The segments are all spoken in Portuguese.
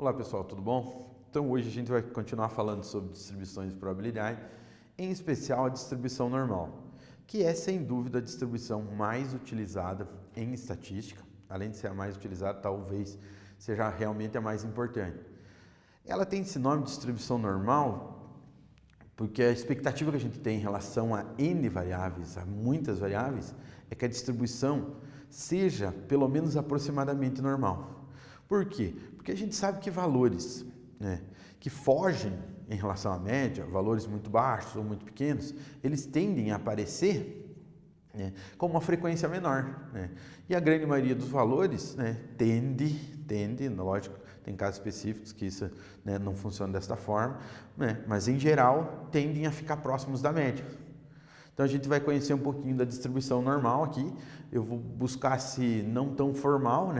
Olá pessoal, tudo bom? Então hoje a gente vai continuar falando sobre distribuições de probabilidade, em especial a distribuição normal, que é sem dúvida a distribuição mais utilizada em estatística. Além de ser a mais utilizada, talvez seja realmente a mais importante. Ela tem esse nome de distribuição normal porque a expectativa que a gente tem em relação a N variáveis, a muitas variáveis, é que a distribuição seja pelo menos aproximadamente normal. Por quê? Porque a gente sabe que valores que fogem em relação à média, valores muito baixos ou muito pequenos, eles tendem a aparecer com uma frequência menor. E a grande maioria dos valores tende, lógico, tem casos específicos que isso não funciona desta forma, mas em geral tendem a ficar próximos da média. Então a gente vai conhecer um pouquinho da distribuição normal aqui. Eu vou buscar se não tão formal,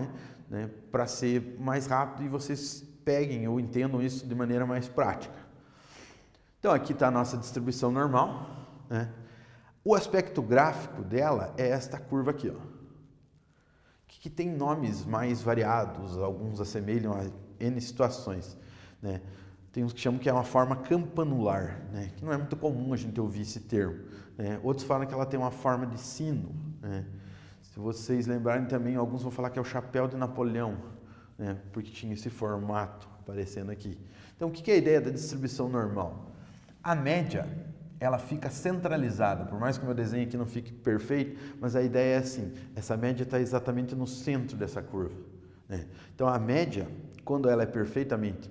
para ser mais rápido e vocês peguem ou entendam isso de maneira mais prática. Então aqui está a nossa distribuição normal. O aspecto gráfico dela é esta curva aqui, ó, que tem nomes mais variados, alguns assemelham a N situações. Tem uns que chamam que é uma forma campanular, que não é muito comum a gente ouvir esse termo. Outros falam que ela tem uma forma de sino. Se vocês lembrarem também, alguns vão falar que é o chapéu de Napoleão, porque tinha esse formato aparecendo aqui. Então, o que é a ideia da distribuição normal? A média, ela fica centralizada, por mais que o meu desenho aqui não fique perfeito, mas a ideia é assim, essa média está exatamente no centro dessa curva. Então, a média, quando ela é perfeitamente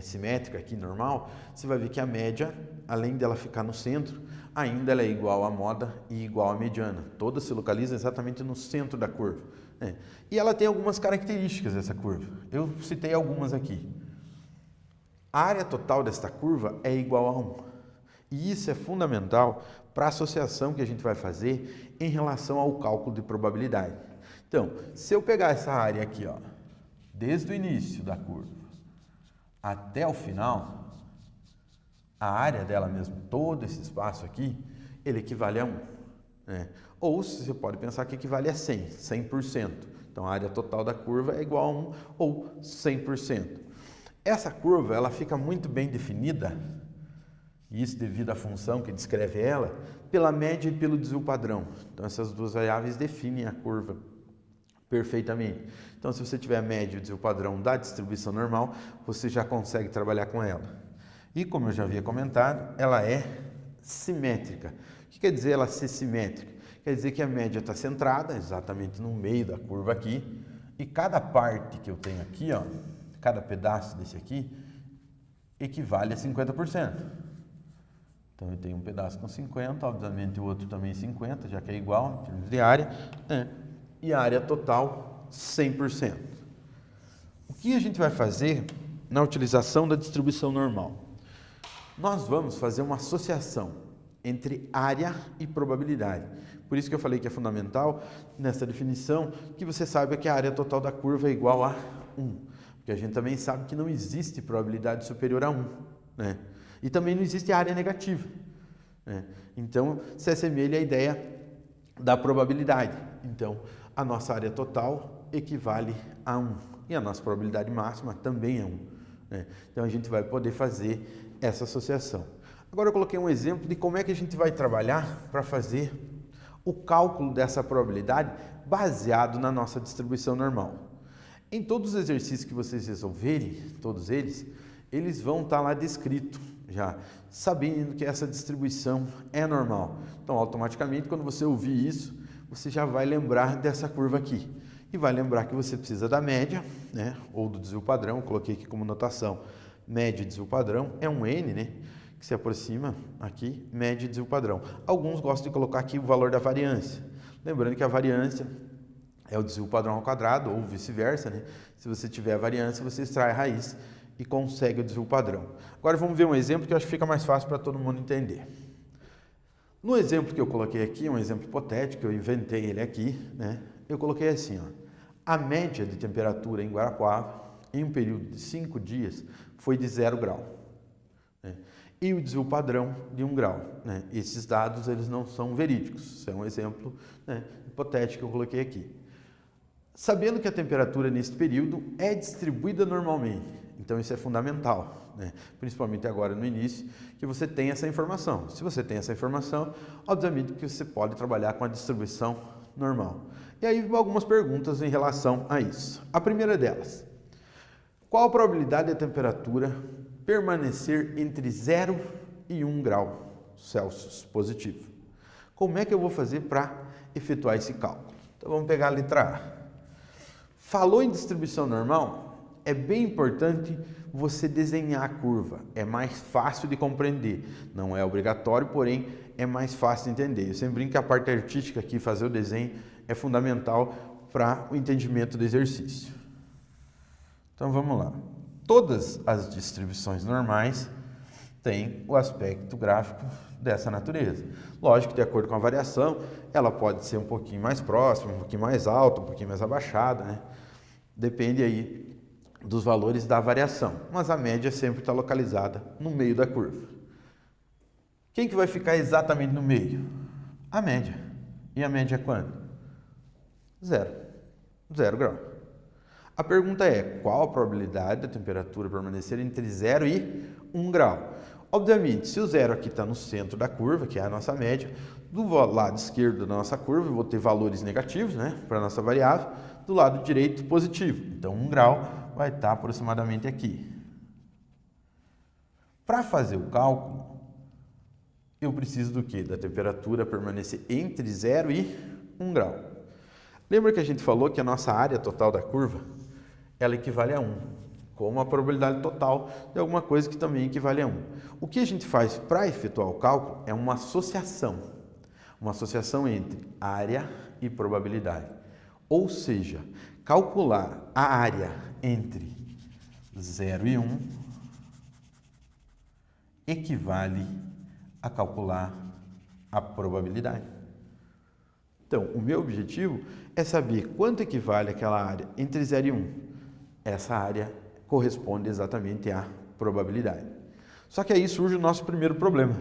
simétrica aqui, normal, você vai ver que a média, além dela ficar no centro, ainda ela é igual à moda e igual à mediana. Todas se localizam exatamente no centro da curva. E ela tem algumas características dessa curva. Eu citei algumas aqui. A área total desta curva é igual a 1. E isso é fundamental para a associação que a gente vai fazer em relação ao cálculo de probabilidade. Então, se eu pegar essa área aqui, ó, desde o início da curva até o final, a área dela mesmo, todo esse espaço aqui, ele equivale a 1. Ou você pode pensar que equivale a 100%. Então, a área total da curva é igual a 1 ou 100%. Essa curva, ela fica muito bem definida, e isso devido à função que descreve ela, pela média e pelo desvio padrão. Então, essas duas variáveis definem a curva perfeitamente. Então, se você tiver a média e o desvio padrão da distribuição normal, você já consegue trabalhar com ela. E, como eu já havia comentado, ela é simétrica. O que quer dizer ela ser simétrica? Quer dizer que a média está centrada exatamente no meio da curva aqui, e cada parte que eu tenho aqui, ó, cada pedaço desse aqui, equivale a 50%. Então, eu tenho um pedaço com 50, obviamente o outro também 50, já que é igual em termos de área, e a área total 100%. O que a gente vai fazer na utilização da distribuição normal? Nós vamos fazer uma associação entre área e probabilidade. Por isso que eu falei que é fundamental, nessa definição, que você saiba que a área total da curva é igual a 1. Porque a gente também sabe que não existe probabilidade superior a 1. E também não existe área negativa. Então, se assemelha à ideia da probabilidade. Então, a nossa área total equivale a 1. E a nossa probabilidade máxima também é 1. Então, a gente vai poder fazer essa associação. Agora, eu coloquei um exemplo de como é que a gente vai trabalhar para fazer o cálculo dessa probabilidade baseado na nossa distribuição normal. Em todos os exercícios que vocês resolverem, todos eles vão estar lá descrito já, sabendo que essa distribuição é normal. Então, automaticamente, quando você ouvir isso, você já vai lembrar dessa curva aqui. E vai lembrar que você precisa da média, ou do desvio padrão. Eu coloquei aqui como notação, média e desvio padrão, é um N, que se aproxima aqui, média e desvio padrão. Alguns gostam de colocar aqui o valor da variância. Lembrando que a variância é o desvio padrão ao quadrado, ou vice-versa, Se você tiver a variância, você extrai a raiz e consegue o desvio padrão. Agora vamos ver um exemplo que eu acho que fica mais fácil para todo mundo entender. No exemplo que eu coloquei aqui, um exemplo hipotético, eu inventei ele aqui, eu coloquei assim, ó, a média de temperatura em Guarapuava, em um período de 5 dias, foi de 0 grau. E o desvio padrão de 1 grau. Esses dados eles não são verídicos, isso é um exemplo hipotético que eu coloquei aqui. Sabendo que a temperatura nesse período é distribuída normalmente, então isso é fundamental, né? Principalmente agora no início, que você tem essa informação. Se você tem essa informação, obviamente que você pode trabalhar com a distribuição normal. E aí algumas perguntas em relação a isso. A primeira delas: qual a probabilidade da temperatura permanecer entre 0 e 1 grau Celsius positivo? Como é que eu vou fazer para efetuar esse cálculo? Então vamos pegar a letra A. Falou em distribuição normal, é bem importante você desenhar a curva. É mais fácil de compreender. Não é obrigatório, porém é mais fácil de entender. Eu sempre brinco que a parte artística aqui, fazer o desenho, é fundamental para o entendimento do exercício. Então vamos lá. Todas as distribuições normais têm o aspecto gráfico dessa natureza. Lógico que de acordo com a variação, ela pode ser um pouquinho mais próxima, um pouquinho mais alta, um pouquinho mais abaixada, né? Depende aí dos valores da variação, mas a média sempre está localizada no meio da curva. Quem que vai ficar exatamente no meio? A média. E a média é quanto? 0. 0 grau. A pergunta é, qual a probabilidade da temperatura permanecer entre 0 e 1 grau? Obviamente, se o 0 aqui está no centro da curva, que é a nossa média, do lado esquerdo da nossa curva eu vou ter valores negativos, né, para a nossa variável, do lado direito positivo. Então 1 grau vai estar aproximadamente aqui. Para fazer o cálculo, eu preciso do quê? Da temperatura permanecer entre 0 e 1 grau. Lembra que a gente falou que a nossa área total da curva, ela equivale a 1, como a probabilidade total de alguma coisa que também equivale a 1. O que a gente faz para efetuar o cálculo é uma associação entre área e probabilidade. Ou seja, calcular a área entre 0 e 1 equivale a calcular a probabilidade. Então, o meu objetivo é saber quanto equivale aquela área entre 0 e 1. Essa área corresponde exatamente à probabilidade. Só que aí surge o nosso primeiro problema.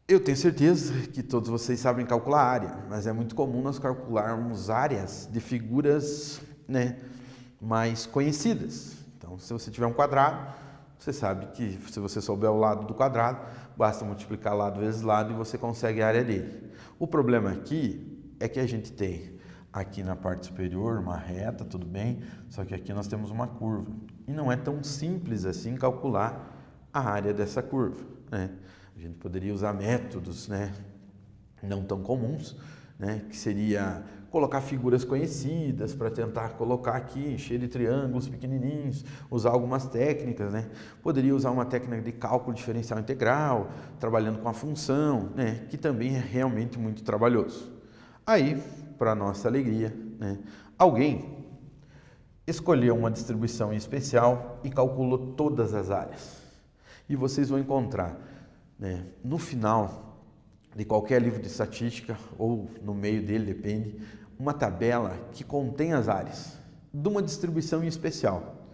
Eu tenho certeza que todos vocês sabem calcular área, mas é muito comum nós calcularmos áreas de figuras, né, mais conhecidas. Então, se você tiver um quadrado, você sabe que se você souber o lado do quadrado, basta multiplicar lado vezes lado e você consegue a área dele. O problema aqui é que a gente tem aqui na parte superior uma reta, tudo bem, só que aqui nós temos uma curva. E não é tão simples assim calcular a área dessa curva, né? A gente poderia usar métodos, né, não tão comuns, né, que seria colocar figuras conhecidas para tentar colocar aqui, encher de triângulos pequenininhos, usar algumas técnicas, né? Poderia usar uma técnica de cálculo diferencial integral, trabalhando com a função, né, que também é realmente muito trabalhoso. Aí, para nossa alegria, né, alguém escolheu uma distribuição em especial e calculou todas as áreas. E vocês vão encontrar, né, no final de qualquer livro de estatística, ou no meio dele, depende, uma tabela que contém as áreas de uma distribuição em especial.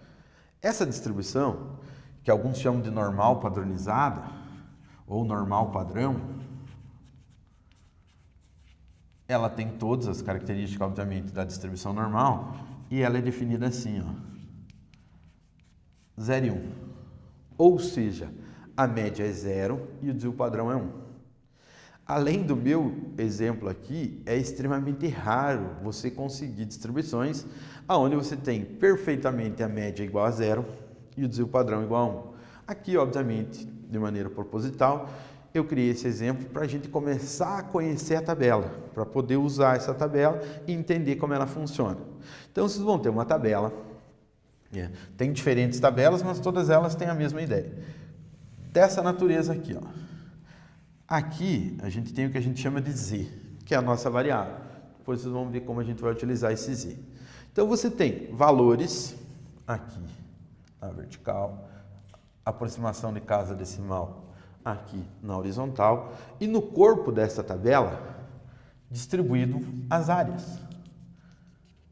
Essa distribuição, que alguns chamam de normal padronizada, ou normal padrão, ela tem todas as características, obviamente, da distribuição normal, e ela é definida assim, ó, 0 e 1. Ou seja, a média é 0 e o desvio padrão é 1. Além do meu exemplo aqui, é extremamente raro você conseguir distribuições onde você tem perfeitamente a média igual a 0 e o desvio padrão igual a 1. Aqui, obviamente, de maneira proposital, eu criei esse exemplo para a gente começar a conhecer a tabela, para poder usar essa tabela e entender como ela funciona. Então, vocês vão ter uma tabela, tem diferentes tabelas, mas todas elas têm a mesma ideia. Dessa natureza aqui, ó. Aqui a gente tem o que a gente chama de Z, que é a nossa variável. Depois vocês vão ver como a gente vai utilizar esse Z. Então você tem valores aqui na vertical, aproximação de casa decimal aqui na horizontal e no corpo dessa tabela distribuído as áreas.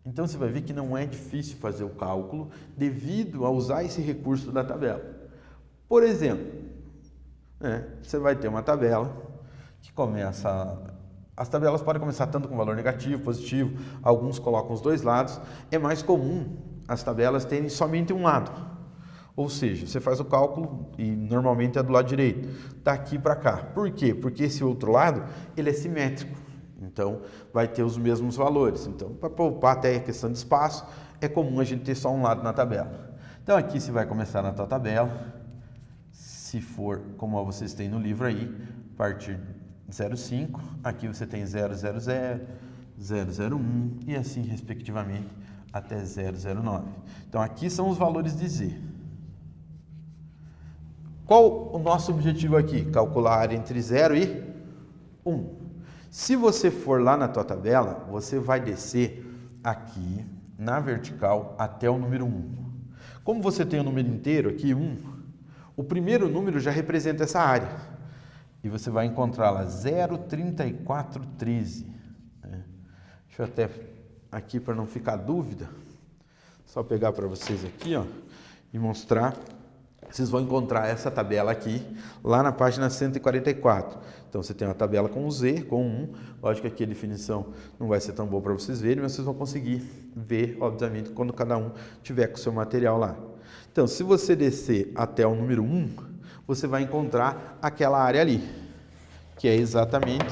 Então você vai ver que não é difícil fazer o cálculo devido a usar esse recurso da tabela. Por exemplo, você vai ter uma tabela que começa As tabelas podem começar tanto com valor negativo, positivo, alguns colocam os dois lados. É mais comum as tabelas terem somente um lado. Ou seja, você faz o cálculo e normalmente é do lado direito, daqui para cá. Por quê? Porque esse outro lado, ele é simétrico. Então, vai ter os mesmos valores. Então, para poupar até a questão de espaço, é comum a gente ter só um lado na tabela. Então, aqui você vai começar na tua tabela. Se for como vocês têm no livro aí, a partir de 0,5, aqui você tem 000, 001 e assim respectivamente até 009. Então aqui são os valores de Z. Qual o nosso objetivo aqui? Calcular a área entre 0 e 1. Se você for lá na tua tabela, você vai descer aqui na vertical até o número 1. Como você tem o número inteiro aqui, 1, o primeiro número já representa essa área. E você vai encontrar lá 0,3413. Deixa eu até, aqui para não ficar dúvida, só pegar para vocês aqui, ó, e mostrar. Vocês vão encontrar essa tabela aqui, lá na página 144. Então, você tem uma tabela com o Z, com 1. Lógico que aqui a definição não vai ser tão boa para vocês verem, mas vocês vão conseguir ver, obviamente, quando cada um tiver com o seu material lá. Então, se você descer até o número 1, você vai encontrar aquela área ali, que é exatamente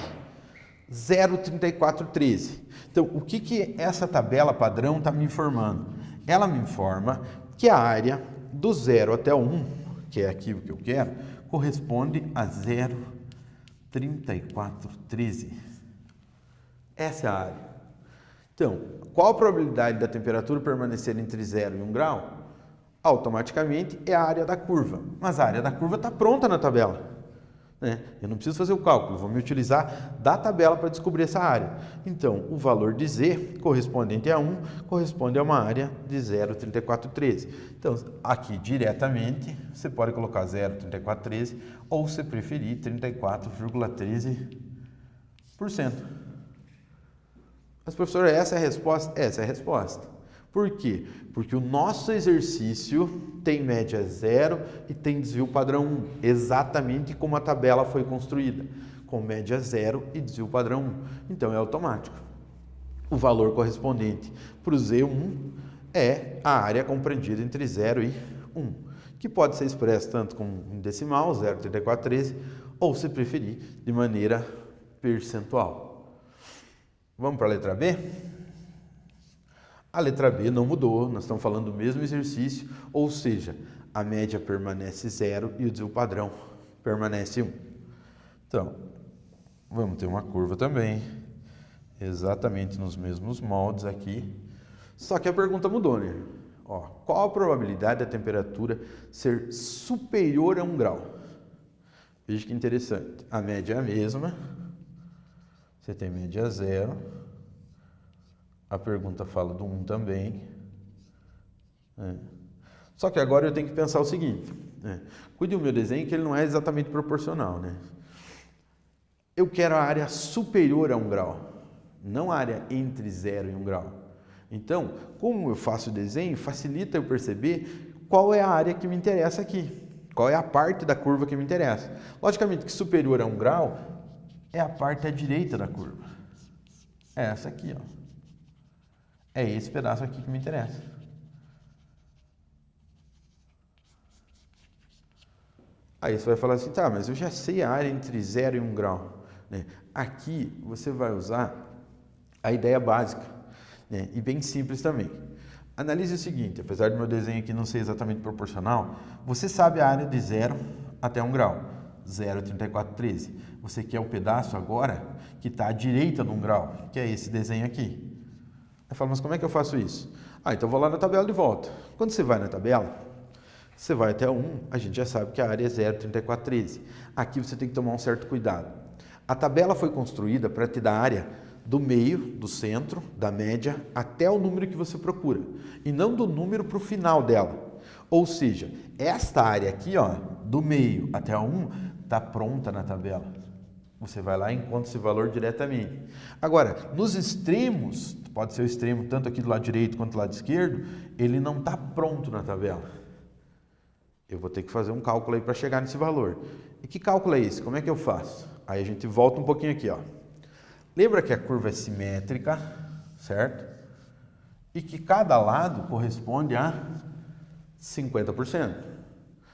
0,3413. Então, o que essa tabela padrão está me informando? Ela me informa que a área do 0 até o 1, que é aqui o que eu quero, corresponde a 0,3413. Essa é a área. Então, qual a probabilidade da temperatura permanecer entre 0 e 1 grau? Automaticamente é a área da curva. Mas a área da curva está pronta na tabela. Eu não preciso fazer o cálculo, vou me utilizar da tabela para descobrir essa área. Então, o valor de Z correspondente a 1 corresponde a uma área de 0,3413. Então, aqui diretamente, você pode colocar 0,3413 ou, se preferir, 34,13%. Mas, professor, essa é a resposta? Essa é a resposta. Por quê? Porque o nosso exercício tem média 0 e tem desvio padrão 1, exatamente como a tabela foi construída, com média 0 e desvio padrão 1. Então, é automático. O valor correspondente para o Z1 é a área compreendida entre 0 e 1, que pode ser expressa tanto como em decimal, 0,3413, ou, se preferir, de maneira percentual. Vamos para a letra B? A letra B não mudou, nós estamos falando do mesmo exercício, ou seja, a média permanece 0 e o desvio padrão permanece 1. Então, vamos ter uma curva também, exatamente nos mesmos moldes aqui, só que a pergunta mudou, né? Qual a probabilidade da temperatura ser superior a 1 grau? Veja que interessante, a média é a mesma, você tem média 0, a pergunta fala do 1 também. Só que agora eu tenho que pensar o seguinte. Cuide do meu desenho que ele não é exatamente proporcional. Eu quero a área superior a 1 grau, não a área entre 0 e 1 grau. Então, como eu faço o desenho, facilita eu perceber qual é a área que me interessa aqui. Qual é a parte da curva que me interessa. Logicamente que superior a 1 grau é a parte à direita da curva. É essa aqui, ó. É esse pedaço aqui que me interessa. Aí você vai falar assim, tá, mas eu já sei a área entre 0 e 1 grau. Aqui você vai usar a ideia básica, e bem simples também. Analise o seguinte, apesar do meu desenho aqui não ser exatamente proporcional, você sabe a área de 0 até 1 grau, 0,3413. Você quer o pedaço agora que está à direita de 1 grau, que é esse desenho aqui. Eu falo, mas como é que eu faço isso? Então eu vou lá na tabela de volta. Quando você vai na tabela, você vai até 1, a gente já sabe que a área é 0,3413. Aqui você tem que tomar um certo cuidado. A tabela foi construída para te dar a área do meio, do centro, da média, até o número que você procura. E não do número para o final dela. Ou seja, esta área aqui, ó, do meio até a 1, está pronta na tabela. Você vai lá e encontra esse valor diretamente. Agora, nos extremos, pode ser o extremo tanto aqui do lado direito quanto do lado esquerdo, ele não está pronto na tabela. Eu vou ter que fazer um cálculo aí para chegar nesse valor. E que cálculo é esse? Como é que eu faço? Aí a gente volta um pouquinho aqui, ó. Lembra que a curva é simétrica, certo? E que cada lado corresponde a 50%,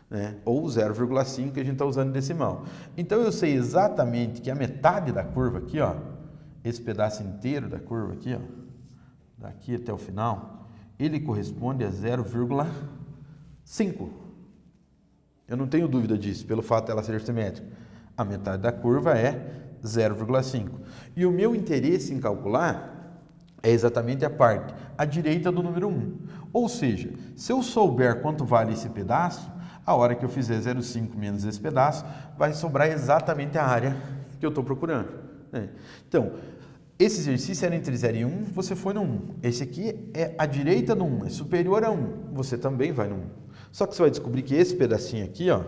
né? Ou 0,5 que a gente está usando decimal. Então eu sei exatamente que a metade da curva aqui, ó, esse pedaço inteiro da curva aqui, ó, daqui até o final, ele corresponde a 0,5. Eu não tenho dúvida disso, pelo fato dela ser simétrica. A metade da curva é 0,5. E o meu interesse em calcular é exatamente a parte à direita do número 1. Ou seja, se eu souber quanto vale esse pedaço, a hora que eu fizer 0,5 menos esse pedaço, vai sobrar exatamente a área que eu estou procurando, né? Então, esse exercício era entre 0 e 1, você foi no 1. Esse aqui é à direita do 1, é superior a 1, você também vai no 1. Só que você vai descobrir que esse pedacinho aqui, ó,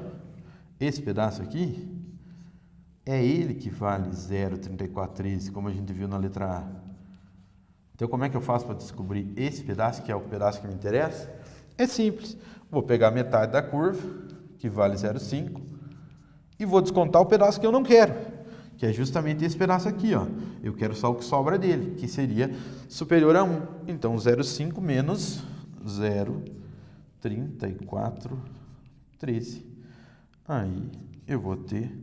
esse pedaço aqui, é ele que vale 0,3413, como a gente viu na letra A. Então, como é que eu faço para descobrir esse pedaço, que é o pedaço que me interessa? É simples. Vou pegar metade da curva, que vale 0,5, e vou descontar o pedaço que eu não quero, que é justamente esse pedaço aqui, ó. Eu quero só o que sobra dele, que seria superior a 1. Então, 0,5 menos 0,3413. Aí, eu vou ter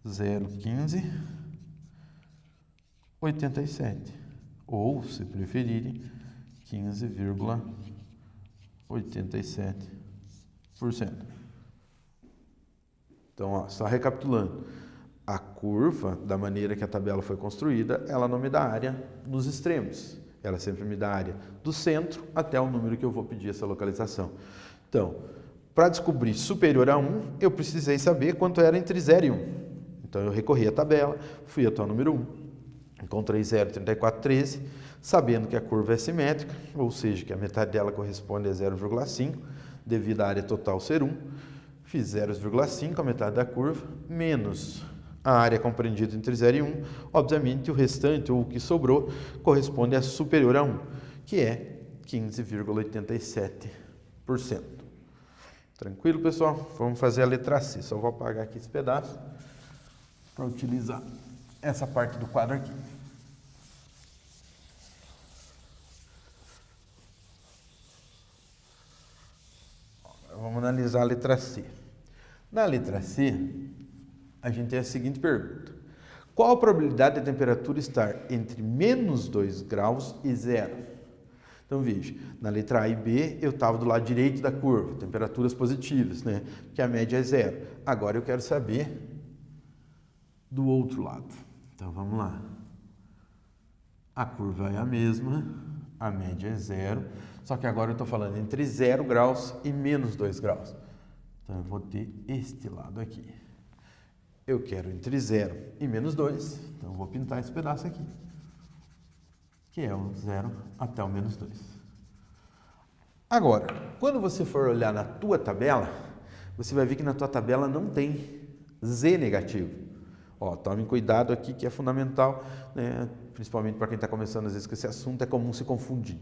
0,1587, ou, se preferirem, 15,87%. Então, ó, só recapitulando, a curva, da maneira que a tabela foi construída, ela não me dá área nos extremos, ela sempre me dá área do centro até o número que eu vou pedir essa localização. Então, para descobrir superior a 1, eu precisei saber quanto era entre 0 e 1. Então, eu recorri à tabela, fui até o número 1, encontrei 0,3413, sabendo que a curva é simétrica, ou seja, que a metade dela corresponde a 0,5, devido à área total ser 1, fiz 0,5, a metade da curva, menos a área compreendida entre 0 e 1, obviamente o restante, ou o que sobrou, corresponde a superior a 1, que é 15,87%. Tranquilo, pessoal? Vamos fazer a letra C. Só vou apagar aqui esse pedaço para utilizar essa parte do quadro aqui. Agora vamos analisar a letra C. Na letra C, a gente tem a seguinte pergunta: qual a probabilidade da temperatura estar entre menos 2 graus e 0? Então, veja, na letra A e B, eu estava do lado direito da curva, temperaturas positivas, né? Que a média é 0. Agora eu quero saber do outro lado. Então, vamos lá. A curva é a mesma, a média é 0, só que agora eu estou falando entre 0 graus e menos 2 graus. Então, eu vou ter este lado aqui. Eu quero entre 0 e menos 2, então eu vou pintar esse pedaço aqui, que é o 0 até o menos 2. Agora, quando você for olhar na tua tabela, você vai ver que na tua tabela não tem Z negativo. Ó, tome cuidado aqui que é fundamental, né? Principalmente para quem está começando às vezes com esse assunto, é comum se confundir.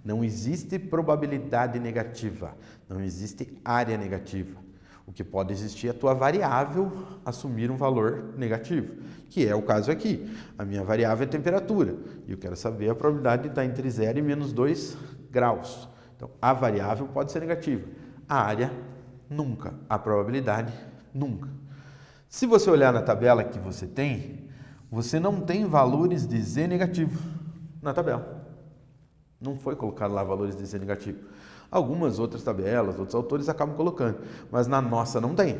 Não existe probabilidade negativa, não existe área negativa. O que pode existir é a tua variável assumir um valor negativo, que é o caso aqui. A minha variável é temperatura, e eu quero saber a probabilidade de estar entre 0 e menos 2 graus. Então, a variável pode ser negativa, a área nunca, a probabilidade nunca. Se você olhar na tabela que você não tem valores de Z negativo na tabela. Não foi colocado lá valores de Z negativo. Algumas outras tabelas, outros autores acabam colocando, mas na nossa não tem.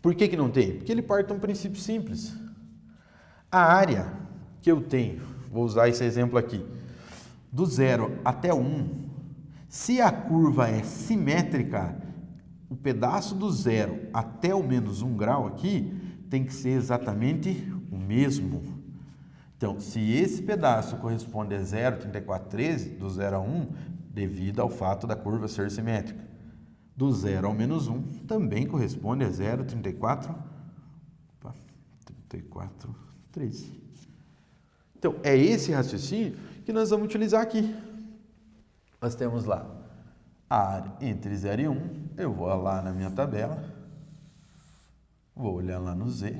Por que não tem? Porque ele parte de um princípio simples. A área que eu tenho, vou usar esse exemplo aqui, do 0 até o 1, se a curva é simétrica, o pedaço do 0 até o menos 1 grau aqui tem que ser exatamente o mesmo. Então, se esse pedaço corresponde a 0,3413, do 0 a 1, devido ao fato da curva ser simétrica, do 0 ao menos 1 também corresponde a 0,3413. Então, é esse raciocínio que nós vamos utilizar aqui. Nós temos lá a área entre 0 e 1, eu vou lá na minha tabela, vou olhar lá no Z,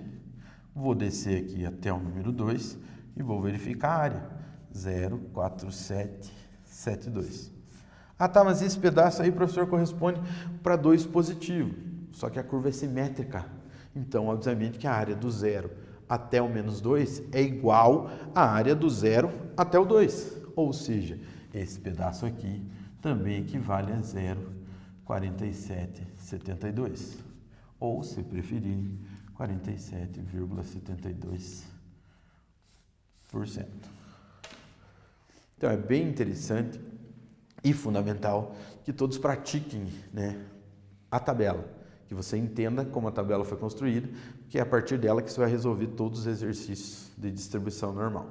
vou descer aqui até o número 2, e vou verificar a área, 0,4772. Ah, tá, mas esse pedaço aí, professor, corresponde para 2 positivo, só que a curva é simétrica. Então, obviamente que a área do 0 até o menos 2 é igual à área do 0 até o 2. Ou seja, esse pedaço aqui também equivale a 0,4772. Ou, se preferir, 47,72%. Então, é bem interessante e fundamental que todos pratiquem, né, a tabela, que você entenda como a tabela foi construída, que é a partir dela que você vai resolver todos os exercícios de distribuição normal.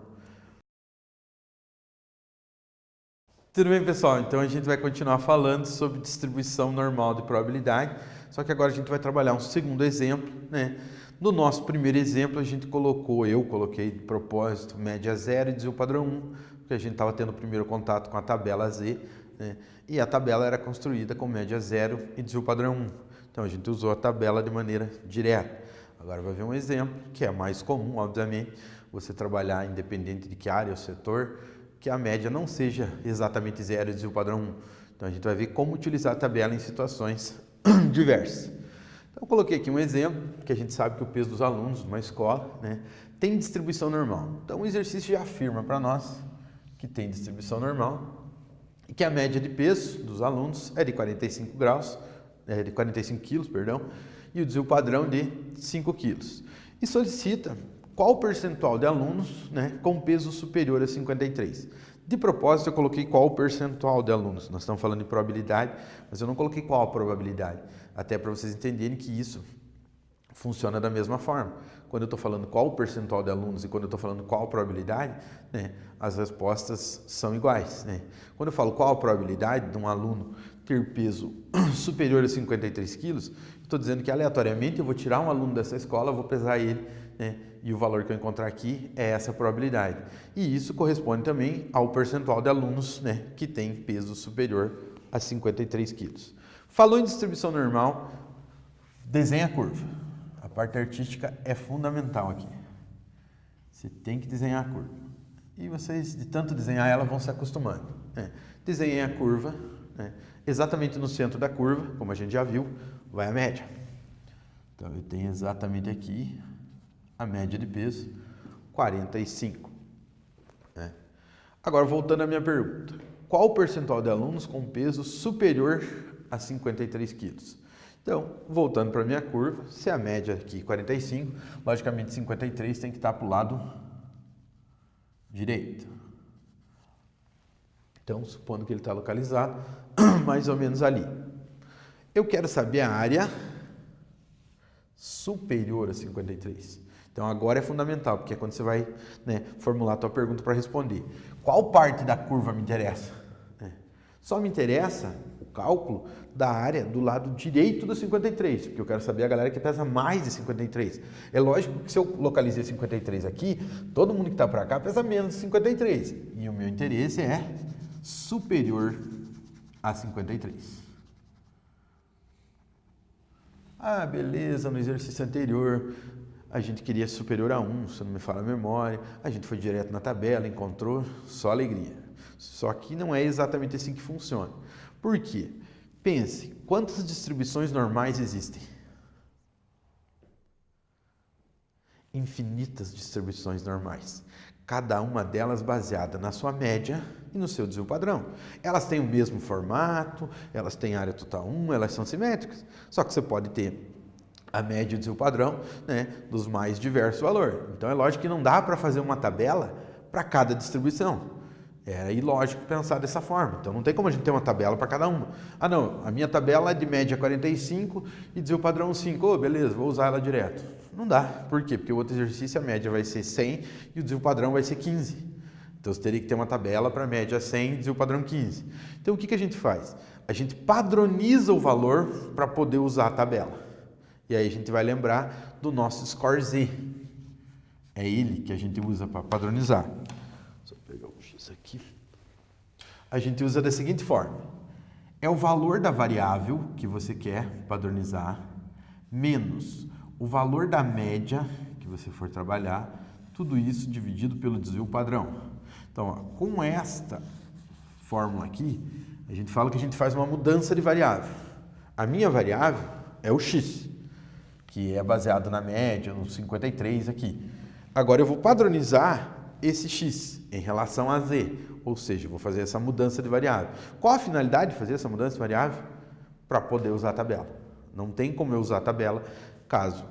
Tudo bem, pessoal? Então a gente vai continuar falando sobre distribuição normal de probabilidade, só que agora a gente vai trabalhar um segundo exemplo, né? No nosso primeiro exemplo eu coloquei de propósito média 0 e desvio padrão 1, porque a gente estava tendo o primeiro contato com a tabela Z, né? E a tabela era construída com média 0 e desvio padrão 1. Então a gente usou a tabela de maneira direta. Agora vai ver um exemplo que é mais comum, obviamente, você trabalhar independente de que área ou setor, que a média não seja exatamente 0 e desvio padrão 1. Então a gente vai ver como utilizar a tabela em situações diversas. Então eu coloquei aqui um exemplo, que a gente sabe que o peso dos alunos numa escola, né, tem distribuição normal. Então o exercício já afirma para nós que tem distribuição normal e que a média de peso dos alunos é de 45 quilos, e o desvio padrão de 5 quilos. E solicita qual o percentual de alunos, né, com peso superior a 53. De propósito, eu coloquei qual o percentual de alunos. Nós estamos falando de probabilidade, mas eu não coloquei qual a probabilidade. Até para vocês entenderem que isso funciona da mesma forma. Quando eu estou falando qual o percentual de alunos e quando eu estou falando qual a probabilidade, né, as respostas são iguais, né? Quando eu falo qual a probabilidade de um aluno ter peso superior a 53 quilos, estou dizendo que aleatoriamente eu vou tirar um aluno dessa escola, vou pesar ele, né, e o valor que eu encontrar aqui é essa probabilidade. E isso corresponde também ao percentual de alunos, né, que tem peso superior a 53 quilos. Falou em distribuição normal, desenha a curva. A parte artística é fundamental aqui. Você tem que desenhar a curva. E vocês, de tanto desenhar ela, vão se acostumando, né? Desenhei a curva, né? Exatamente no centro da curva, como a gente já viu, vai a média. Então, eu tenho exatamente aqui a média de peso, 45. Né? Agora, voltando à minha pergunta. Qual o percentual de alunos com peso superior a 53 quilos? Então, voltando para a minha curva, se a média aqui é 45, logicamente 53 tem que estar para o lado direito. Então, supondo que ele está localizado mais ou menos ali. Eu quero saber a área superior a 53. Então, agora é fundamental, porque é quando você vai, né, formular a tua pergunta para responder. Qual parte da curva me interessa? Só me interessa o cálculo da área do lado direito do 53, porque eu quero saber a galera que pesa mais de 53. É lógico que se eu localizei 53 aqui, todo mundo que está para cá pesa menos de 53. E o meu interesse é superior a 53. Ah, beleza, no exercício anterior a gente queria superior a 1, se não me falha a memória. A gente foi direto na tabela, encontrou, só alegria. Só que não é exatamente assim que funciona. Por quê? Pense, quantas distribuições normais existem? Infinitas distribuições normais. Cada uma delas baseada na sua média e no seu desvio padrão. Elas têm o mesmo formato, elas têm área total 1, elas são simétricas. Só que você pode ter a média e o desvio padrão, né, dos mais diversos valores. Então é lógico que não dá para fazer uma tabela para cada distribuição. É ilógico pensar dessa forma. Então não tem como a gente ter uma tabela para cada uma. Ah não, a minha tabela é de média 45 e desvio padrão 5. Oh, beleza, vou usar ela direto. Não dá. Por quê? Porque o outro exercício a média vai ser 100 e o desvio padrão vai ser 15. Então você teria que ter uma tabela para média 100 e desvio padrão 15. Então o que a gente faz? A gente padroniza o valor para poder usar a tabela. E aí a gente vai lembrar do nosso score Z. É ele que a gente usa para padronizar. Só pegar o X aqui. A gente usa da seguinte forma. É o valor da variável que você quer padronizar menos o valor da média que você for trabalhar, tudo isso dividido pelo desvio padrão. Então, ó, com esta fórmula aqui, a gente fala que a gente faz uma mudança de variável. A minha variável é o x, que é baseado na média, no 53 aqui. Agora eu vou padronizar esse x em relação a z, ou seja, eu vou fazer essa mudança de variável. Qual a finalidade de fazer essa mudança de variável? Para poder usar a tabela. Não tem como eu usar a tabela caso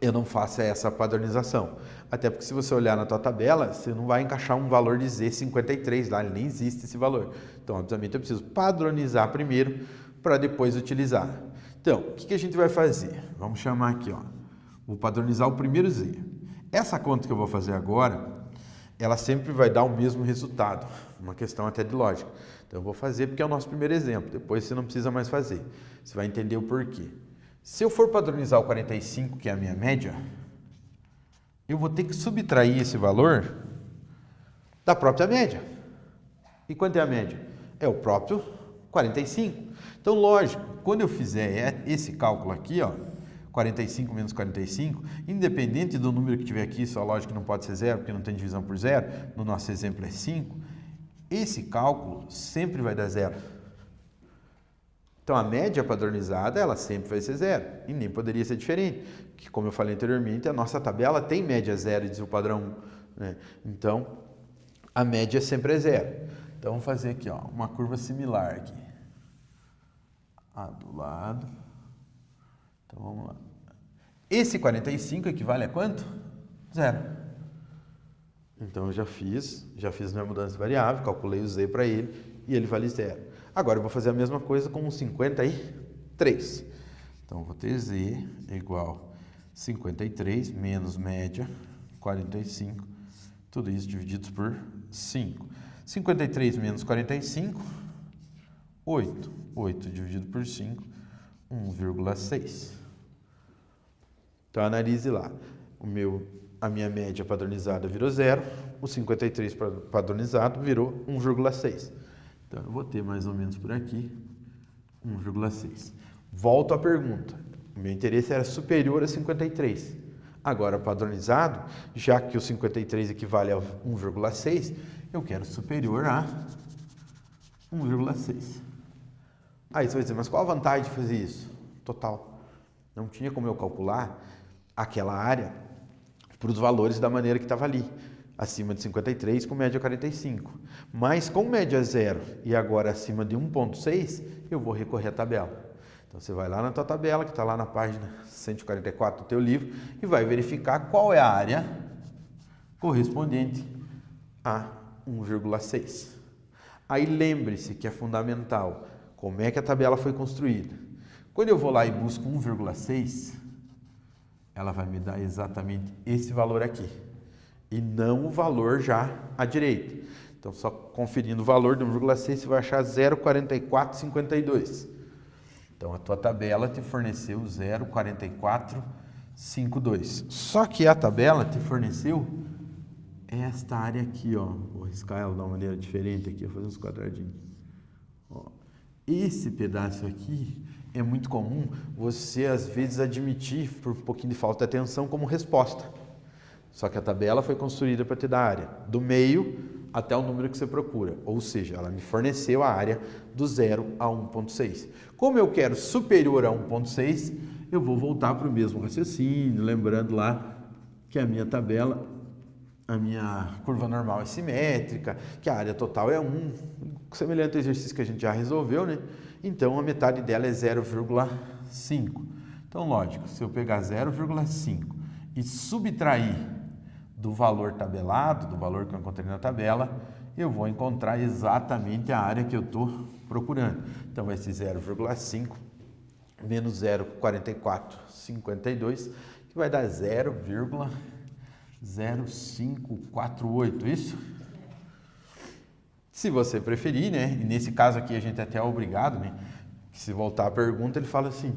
eu não faça essa padronização. Até porque se você olhar na tua tabela, você não vai encaixar um valor de Z53 lá, nem existe esse valor. Então, obviamente, eu preciso padronizar primeiro para depois utilizar. Então, o que a gente vai fazer? Vamos chamar aqui, ó. Vou padronizar o primeiro Z. Essa conta que eu vou fazer agora, ela sempre vai dar o mesmo resultado. Uma questão até de lógica. Então, eu vou fazer porque é o nosso primeiro exemplo. Depois você não precisa mais fazer. Você vai entender o porquê. Se eu for padronizar o 45, que é a minha média, eu vou ter que subtrair esse valor da própria média. E quanto é a média? É o próprio 45. Então, lógico, quando eu fizer esse cálculo aqui, ó, 45 menos 45, independente do número que tiver aqui, só lógico que não pode ser zero, porque não tem divisão por zero, no nosso exemplo é 5, esse cálculo sempre vai dar zero. Então, a média padronizada, ela sempre vai ser zero, e nem poderia ser diferente, porque, como eu falei anteriormente, a nossa tabela tem média zero e desvio padrão 1, né? Então, a média sempre é zero. Então, vamos fazer aqui, ó, uma curva similar aqui. A do lado. Então, vamos lá. Esse 45 equivale a quanto? Zero. Então, eu já fiz minha mudança de variável, calculei o z para ele, e ele vale zero. Agora, eu vou fazer a mesma coisa com o 53. Então, eu vou ter z igual 53 menos média, 45, tudo isso dividido por 5. 53 menos 45, 8. 8 dividido por 5, 1,6. Então, analise lá. A minha média padronizada virou zero, o 53 padronizado virou 1,6. Então, eu vou ter mais ou menos por aqui 1,6. Volto à pergunta. O meu interesse era superior a 53. Agora, padronizado, já que o 53 equivale a 1,6, eu quero superior a 1,6. Aí você vai dizer, mas qual a vantagem de fazer isso? Total. Não tinha como eu calcular aquela área para os valores da maneira que estava ali. Acima de 53 com média 45. Mas com média 0 e agora acima de 1,6, eu vou recorrer à tabela. Então, você vai lá na tua tabela, que está lá na página 144 do teu livro, e vai verificar qual é a área correspondente a 1,6. Aí, lembre-se que é fundamental como é que a tabela foi construída. Quando eu vou lá e busco 1,6, ela vai me dar exatamente esse valor aqui. E não o valor já à direita. Então, só conferindo o valor de 1,6, você vai achar 0,4452. Então, a tua tabela te forneceu 0,4452. Só que a tabela te forneceu esta área aqui, ó. Vou riscar ela de uma maneira diferente aqui, vou fazer uns quadradinhos. Ó. Esse pedaço aqui é muito comum você, às vezes, admitir, por um pouquinho de falta de atenção, como resposta. Só que a tabela foi construída para te dar a área do meio até o número que você procura. Ou seja, ela me forneceu a área do 0 a 1,6. Como eu quero superior a 1,6, eu vou voltar para o mesmo raciocínio, lembrando lá que a minha tabela, a minha curva normal é simétrica, que a área total é 1, semelhante ao exercício que a gente já resolveu, né? Então, a metade dela é 0,5. Então, lógico, se eu pegar 0,5 e subtrair do valor tabelado, do valor que eu encontrei na tabela, eu vou encontrar exatamente a área que eu estou procurando. Então, vai ser 0,5 menos 0,4452, que vai dar 0,0548, isso? Se você preferir, né? E nesse caso aqui a gente até é obrigado, né? Se voltar à pergunta, ele fala assim,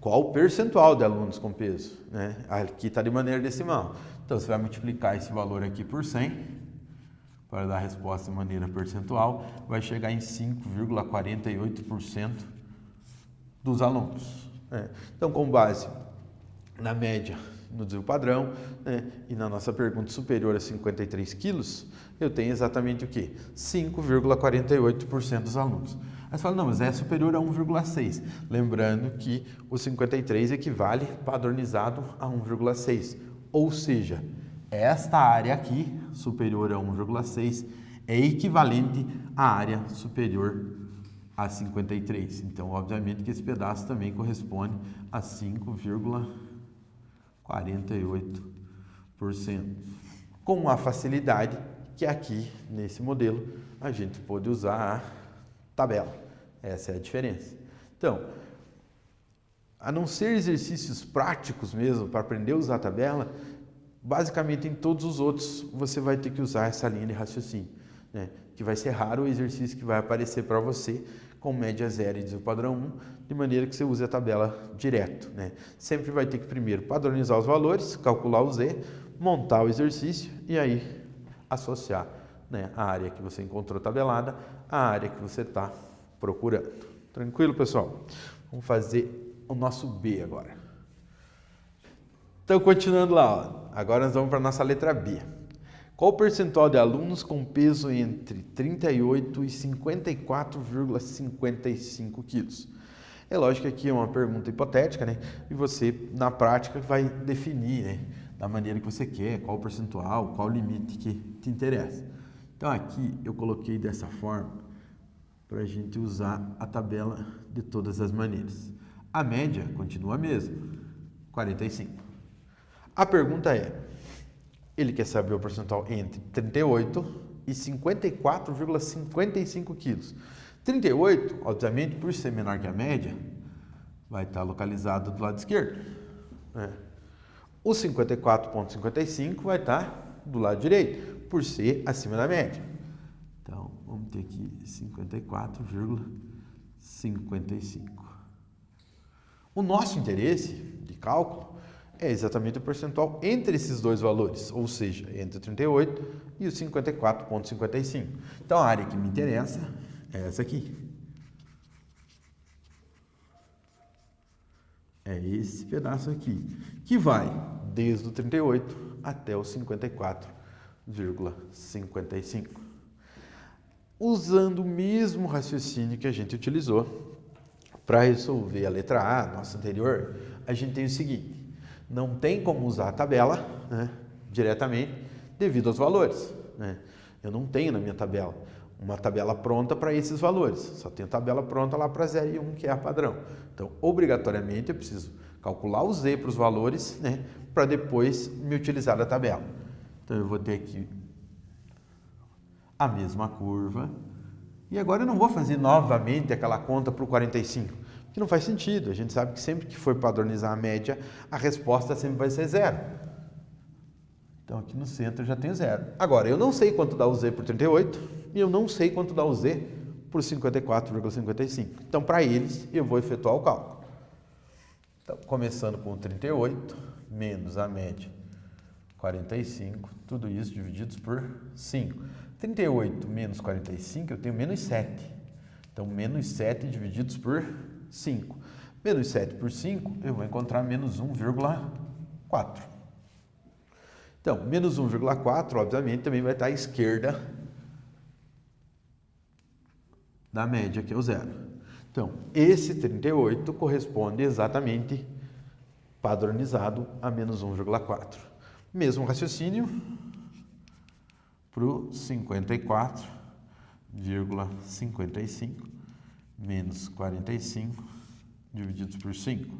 qual o percentual de alunos com peso? Né? Aqui está de maneira decimal. Então, você vai multiplicar esse valor aqui por 100, para dar a resposta de maneira percentual, vai chegar em 5,48% dos alunos. Então, com base na média no desvio padrão, né? E na nossa pergunta superior a 53 quilos, eu tenho exatamente o quê? 5,48% dos alunos. Aí você fala, não, mas é superior a 1,6. Lembrando que o 53 equivale padronizado a 1,6. Ou seja, esta área aqui, superior a 1,6, é equivalente à área superior a 53. Então, obviamente que esse pedaço também corresponde a 5,48%. Com a facilidade que aqui, nesse modelo, a gente pode usar a tabela. Essa é a diferença. Então, a não ser exercícios práticos mesmo, para aprender a usar a tabela, basicamente em todos os outros você vai ter que usar essa linha de raciocínio, né? Que vai ser raro o exercício que vai aparecer para você com média zero e desvio padrão 1, de maneira que você use a tabela direto, né? Sempre vai ter que primeiro padronizar os valores, calcular o Z, montar o exercício e aí associar, né, a área que você encontrou tabelada à área que você está procurando. Tranquilo, pessoal? Vamos fazer o nosso B agora. Então, continuando lá, ó. Agora nós vamos para a nossa letra B. Qual o percentual de alunos com peso entre 38 e 54,55 quilos? É lógico que aqui é uma pergunta hipotética, né? E você, na prática, vai definir, né, da maneira que você quer, qual o percentual, qual o limite que te interessa. Então, aqui eu coloquei dessa forma para a gente usar a tabela de todas as maneiras. A média continua a mesma, 45. A pergunta é, ele quer saber o percentual entre 38 e 54,55 quilos. 38, obviamente, por ser menor que a média, vai estar localizado do lado esquerdo, né? O 54,55 vai estar do lado direito, por ser acima da média. Então, vamos ter aqui 54,55. O nosso interesse de cálculo é exatamente o percentual entre esses dois valores, ou seja, entre o 38 e o 54,55. Então, a área que me interessa é essa aqui. É esse pedaço aqui, que vai desde o 38 até o 54,55. Usando o mesmo raciocínio que a gente utilizou para resolver a letra A, nossa anterior, a gente tem o seguinte: não tem como usar a tabela, né, diretamente devido aos valores, né? Eu não tenho na minha tabela uma tabela pronta para esses valores, só tenho tabela pronta lá para 0 e 1, que é a padrão. Então, obrigatoriamente, eu preciso calcular o Z para os valores, né, para depois me utilizar da tabela. Então, eu vou ter aqui a mesma curva, e agora eu não vou fazer novamente aquela conta para o 45, que não faz sentido. A gente sabe que sempre que for padronizar a média, a resposta sempre vai ser 0. Então, aqui no centro eu já tenho 0. Agora, eu não sei quanto dá o Z por 38 e eu não sei quanto dá o Z por 54,55. Então, para eles, eu vou efetuar o cálculo. Então, começando com 38, menos a média 45, tudo isso divididos por 5. 38 menos 45, eu tenho menos 7. Então, menos 7 divididos por 5. Menos 7 por 5, eu vou encontrar menos 1,4. Então, menos 1,4, obviamente, também vai estar à esquerda da média, que é o 0. Então, esse 38 corresponde exatamente padronizado a menos 1,4. Mesmo raciocínio para o 54,55 menos 45 divididos por 5.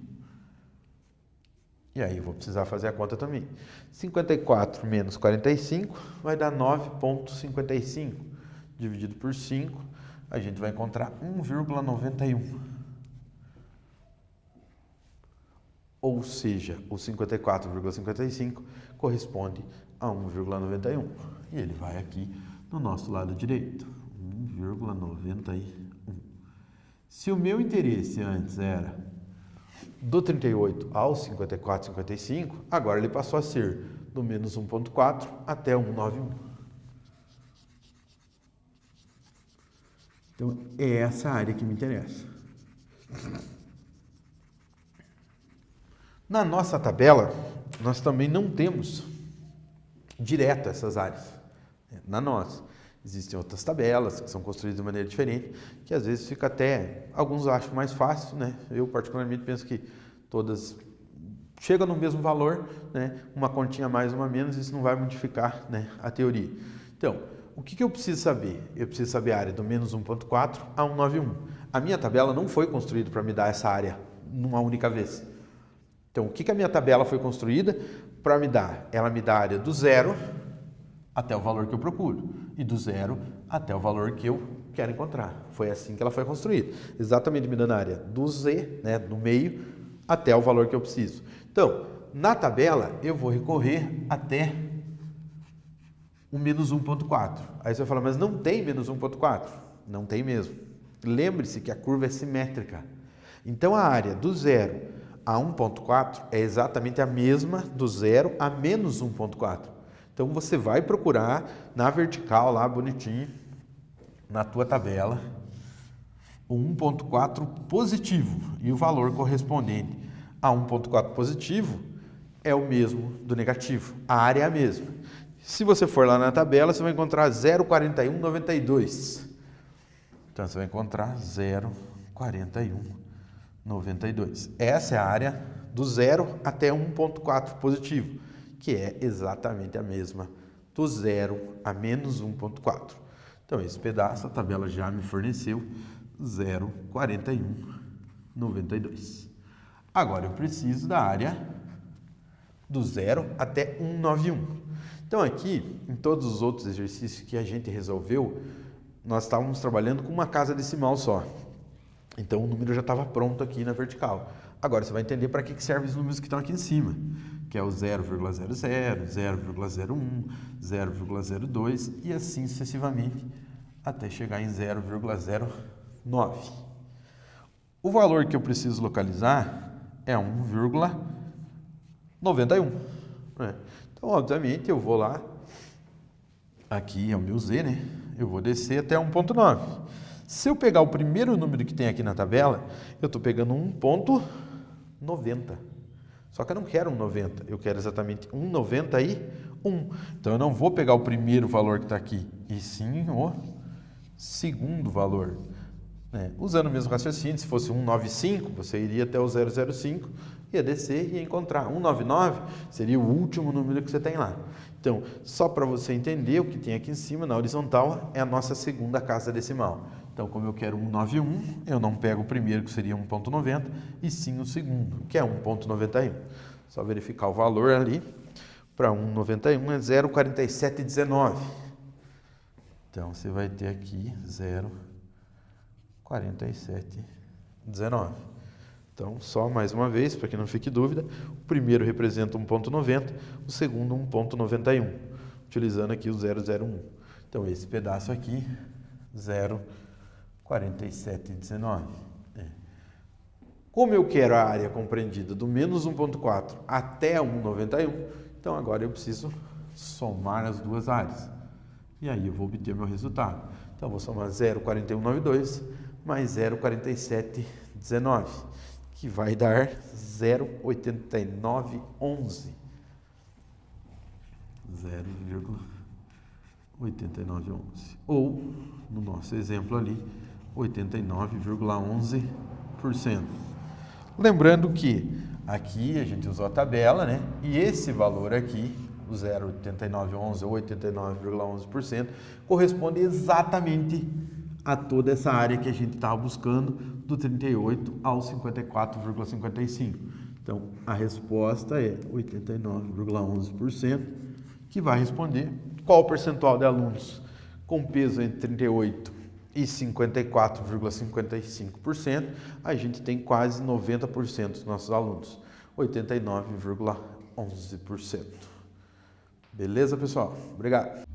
E aí eu vou precisar fazer a conta também. 54 menos 45 vai dar 9,55. Dividido por 5, a gente vai encontrar 1,91. Ou seja, o 54,55 corresponde a 1,91. E ele vai aqui no nosso lado direito. 1,91. Se o meu interesse antes era do 38 ao 54,55, agora ele passou a ser do menos 1,4 até 1,91. Então, é essa área que me interessa. Na nossa tabela, nós também não temos direto essas áreas na nossa. Existem outras tabelas que são construídas de maneira diferente, que às vezes fica até, alguns acham mais fácil, né? Eu particularmente penso que todas chegam no mesmo valor, né? Uma continha a mais, uma a menos, isso não vai modificar, né, a teoria. Então, o que eu preciso saber? Eu preciso saber a área do menos 1.4 a 191. A minha tabela não foi construída para me dar essa área numa única vez. Então, o que a minha tabela foi construída para me dar? Ela me dá a área do zero até o valor que eu procuro e do zero até o valor que eu quero encontrar. Foi assim que ela foi construída. Exatamente me dando a área do Z, né, do meio, até o valor que eu preciso. Então, na tabela, eu vou recorrer até o menos 1.4. Aí você vai falar, mas não tem menos 1.4? Não tem mesmo. Lembre-se que a curva é simétrica. Então, a área do 0 a 1.4 é exatamente a mesma do 0 a menos 1.4. Então, você vai procurar na vertical lá, bonitinho, na tua tabela, o 1.4 positivo e o valor correspondente a 1.4 positivo é o mesmo do negativo. A área é a mesma. Se você for lá na tabela, você vai encontrar 0,4192. Então, você vai encontrar 0,4192. Essa é a área do 0 até 1.4 positivo, que é exatamente a mesma do 0 a menos 1.4. Então, esse pedaço a tabela já me forneceu 0,4192. Agora, eu preciso da área do 0 até 191. Então, aqui, em todos os outros exercícios que a gente resolveu, nós estávamos trabalhando com uma casa decimal só. Então, o número já estava pronto aqui na vertical. Agora, você vai entender para que servem os números que estão aqui em cima, que é o 0,00, 0,01, 0,02 e assim sucessivamente até chegar em 0,09. O valor que eu preciso localizar é 1,91. Então, obviamente, eu vou lá, aqui é o meu Z, né? Eu vou descer até 1,9. Se eu pegar o primeiro número que tem aqui na tabela, eu estou pegando 1,90. Só que eu não quero 1,90, eu quero exatamente 1,91. Então, eu não vou pegar o primeiro valor que está aqui, e sim o segundo valor. Usando o mesmo raciocínio, se fosse 195, você iria até o 005, ia descer e ia encontrar. 199 seria o último número que você tem lá. Então, só para você entender, o que tem aqui em cima, na horizontal, é a nossa segunda casa decimal. Então, como eu quero 191, eu não pego o primeiro, que seria 1,90, e sim o segundo, que é 1,91. Só verificar o valor ali. Para 1,91 é 0,4719. Então, você vai ter aqui 0,4719. Então, só mais uma vez, para que não fique dúvida, o primeiro representa 1,90, o segundo 1,91, utilizando aqui o 001. Então, esse pedaço aqui, 0,4719. Como eu quero a área compreendida do menos 1,4 até 1,91, então agora eu preciso somar as duas áreas. E aí eu vou obter meu resultado. Então, eu vou somar 0,4192 mais 0,4719, que vai dar 0,8911. 0,8911. Ou, no nosso exemplo ali, 89,11%. Lembrando que aqui a gente usou a tabela, né? E esse valor aqui, o 0,8911 ou 89,11%, corresponde exatamente a toda essa área que a gente estava buscando, do 38 ao 54,55. Então, a resposta é 89,11%, que vai responder qual o percentual de alunos com peso entre 38 e 54,55%. A gente tem quase 90% dos nossos alunos, 89,11%. Beleza, pessoal? Obrigado.